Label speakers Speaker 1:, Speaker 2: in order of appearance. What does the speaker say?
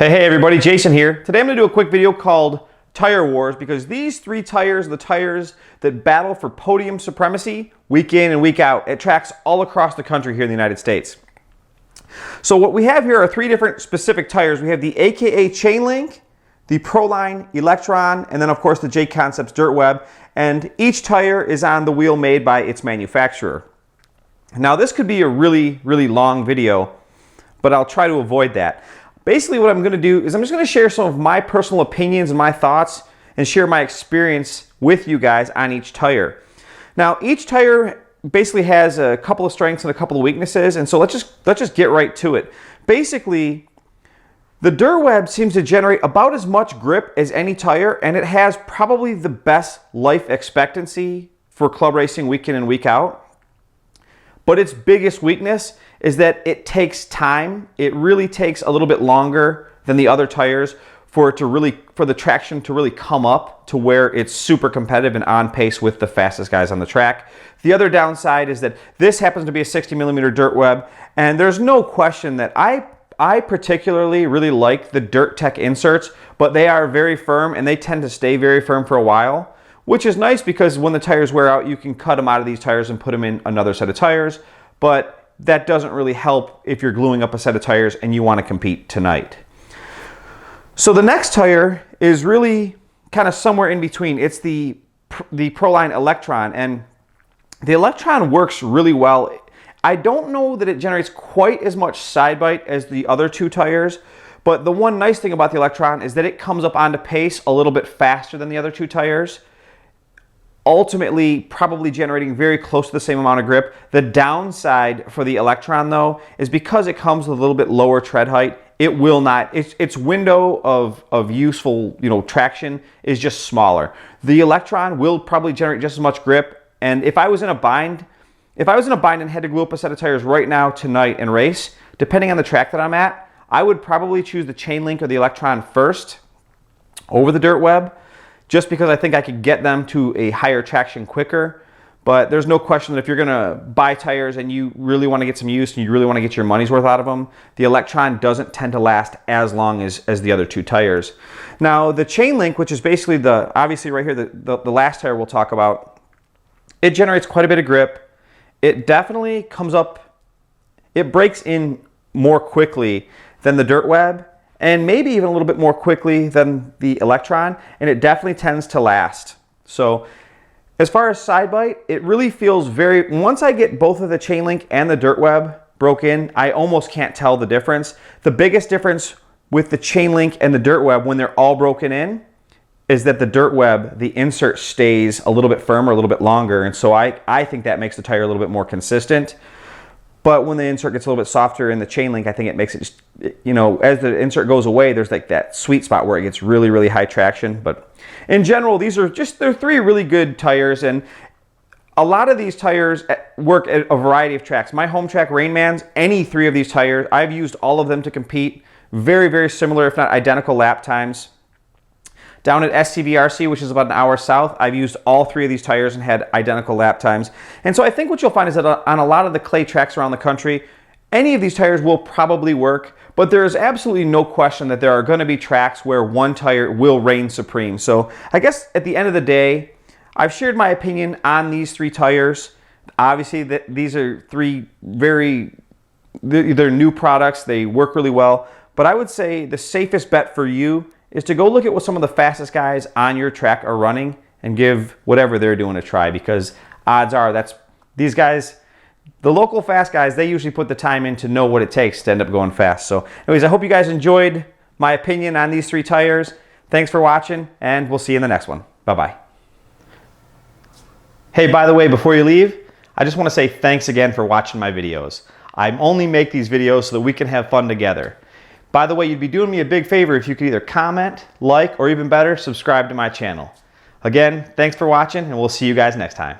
Speaker 1: Hey everybody, Jason here. Today I'm going to do a quick video called Tire Wars because these three tires are the tires that battle for podium supremacy week in and week out at tracks all across the country here in the United States. So what we have here are three different specific tires. We have the AKA Chainlink, the Proline Electron, and then of course the Jconcepts Dirtweb, and each tire is on the wheel made by its manufacturer. Now this could be a really long video, but I'll try to avoid that. Basically what I'm going to do is I'm just going to share some of my personal opinions and my thoughts and share my experience with you guys on each tire. Now each tire basically has a couple of strengths and a couple of weaknesses, and so let's just get right to it. Basically, the Dirtweb seems to generate about as much grip as any tire, and it has probably the best life expectancy for club racing week in and week out. But its biggest weakness is that it takes time. It really takes a little bit longer than the other tires for the traction to really come up to where it's super competitive and on pace with the fastest guys on the track. The other downside is that this happens to be a 60mm Dirtweb, and there's no question that I particularly really like the Dirt Tech inserts, but they are very firm and they tend to stay very firm for a while, which is nice because when the tires wear out, you can cut them out of these tires and put them in another set of tires, but that doesn't really help if you're gluing up a set of tires and you want to compete tonight. So the next tire is really kind of somewhere in between. It's the Proline Electron, and the Electron works really well. I don't know that it generates quite as much side bite as the other two tires, but the one nice thing about the Electron is that it comes up onto pace a little bit faster than the other two tires, ultimately probably generating very close to the same amount of grip. The downside for the Electron though is because it comes with a little bit lower tread height, it will not, its window of useful traction is just smaller. The Electron will probably generate just as much grip, and if I was in a bind and had to glue up a set of tires right now tonight and race, depending on the track that I'm at, I would probably choose the Chainlink or the Electron first over the Dirtweb, just because I think I could get them to a higher traction quicker. But there's no question that if you're gonna buy tires and you really want to get some use and you really want to get your money's worth out of them, the Electron doesn't tend to last as long as the other two tires. Now the Chainlink, which is basically obviously right here, the last tire we'll talk about, it generates quite a bit of grip. It definitely comes up, it breaks in more quickly than the Dirtweb, and maybe even a little bit more quickly than the Electron, and it definitely tends to last. So as far as side bite, it really feels once I get both of the Chainlink and the Dirtweb broke in, I almost can't tell the difference. The biggest difference with the Chainlink and the Dirtweb when they're all broken in is that the Dirtweb, the insert stays a little bit firmer, a little bit longer, and so I think that makes the tire a little bit more consistent. But when the insert gets a little bit softer in the Chainlink, I think it makes it just, as the insert goes away, there's like that sweet spot where it gets really high traction. But in general, they're three really good tires, and a lot of these tires work at a variety of tracks. My home track, Rainman's, any three of these tires, I've used all of them to compete. Very similar, if not identical lap times. Down at SCVRC, which is about an hour south, I've used all three of these tires and had identical lap times. And so I think what you'll find is that on a lot of the clay tracks around the country, any of these tires will probably work, but there is absolutely no question that there are going to be tracks where one tire will reign supreme. So I guess at the end of the day, I've shared my opinion on these three tires. Obviously, these are three they're new products. They work really well, but I would say the safest bet for you is to go look at what some of the fastest guys on your track are running and give whatever they're doing a try, because odds are these guys, the local fast guys, they usually put the time in to know what it takes to end up going fast. So anyways, I hope you guys enjoyed my opinion on these three tires. Thanks for watching, and we'll see you in the next one. Bye-bye. Hey, by the way, before you leave, I just want to say thanks again for watching my videos. I only make these videos so that we can have fun together. By the way, you'd be doing me a big favor if you could either comment, like, or even better, subscribe to my channel. Again, thanks for watching, and we'll see you guys next time.